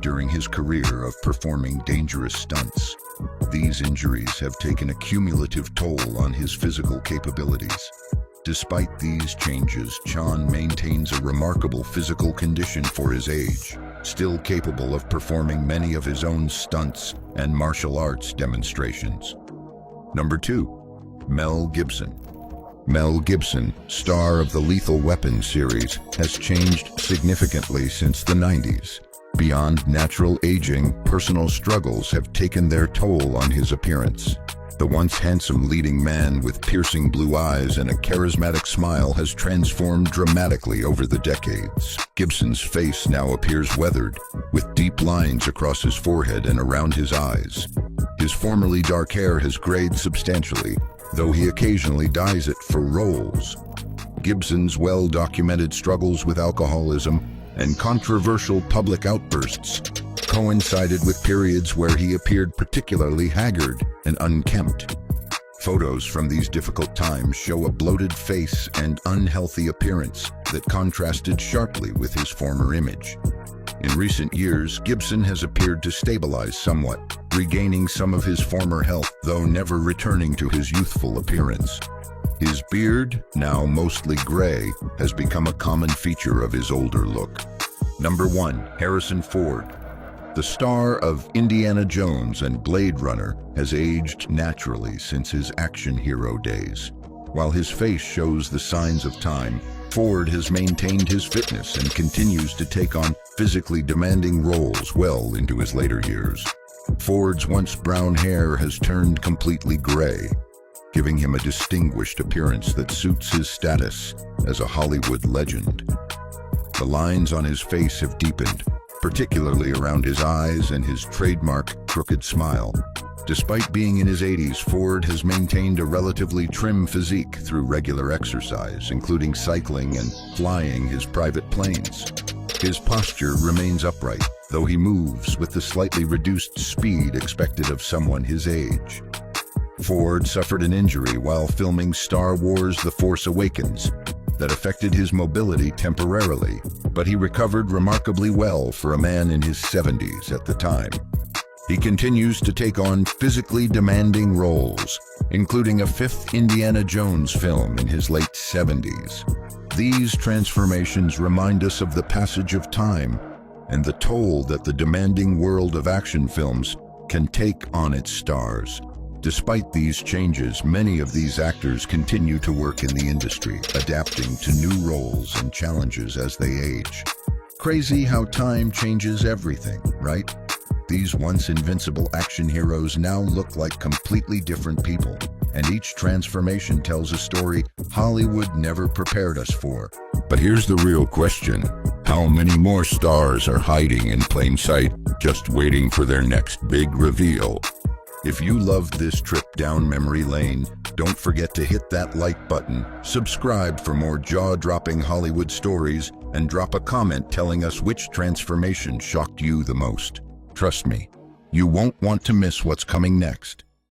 during his career of performing dangerous stunts. These injuries have taken a cumulative toll on his physical capabilities. Despite these changes, Sean maintains a remarkable physical condition for his age, still capable of performing many of his own stunts and martial arts demonstrations. Number 2. Mel Gibson. Mel Gibson, star of the Lethal Weapon series, has changed significantly since the 90s. Beyond natural aging, personal struggles have taken their toll on his appearance. The once handsome leading man with piercing blue eyes and a charismatic smile has transformed dramatically over the decades. Gibson's face now appears weathered, with deep lines across his forehead and around his eyes. His formerly dark hair has grayed substantially, though he occasionally dyes it for roles. Gibson's well-documented struggles with alcoholism and controversial public outbursts coincided with periods where he appeared particularly haggard and unkempt. Photos from these difficult times show a bloated face and unhealthy appearance that contrasted sharply with his former image. In recent years, Gibson has appeared to stabilize somewhat, regaining some of his former health, though never returning to his youthful appearance. His beard, now mostly gray, has become a common feature of his older look. Number 1. Harrison Ford. The star of Indiana Jones and Blade Runner has aged naturally since his action hero days. While his face shows the signs of time, Ford has maintained his fitness and continues to take on physically demanding roles well into his later years. Ford's once brown hair has turned completely gray, giving him a distinguished appearance that suits his status as a Hollywood legend. The lines on his face have deepened, particularly around his eyes and his trademark crooked smile. Despite being in his 80s, Ford has maintained a relatively trim physique through regular exercise, including cycling and flying his private planes. His posture remains upright, though he moves with the slightly reduced speed expected of someone his age. Ford suffered an injury while filming Star Wars: The Force Awakens that affected his mobility temporarily, but he recovered remarkably well for a man in his 70s at the time. He continues to take on physically demanding roles, including a fifth Indiana Jones film in his late 70s. These transformations remind us of the passage of time and the toll that the demanding world of action films can take on its stars. Despite these changes, many of these actors continue to work in the industry, adapting to new roles and challenges as they age. Crazy how time changes everything, right? These once invincible action heroes now look like completely different people, and each transformation tells a story Hollywood never prepared us for. But here's the real question: how many more stars are hiding in plain sight, just waiting for their next big reveal? If you loved this trip down memory lane, don't forget to hit that like button, subscribe for more jaw-dropping Hollywood stories, and drop a comment telling us which transformation shocked you the most. Trust me, you won't want to miss what's coming next.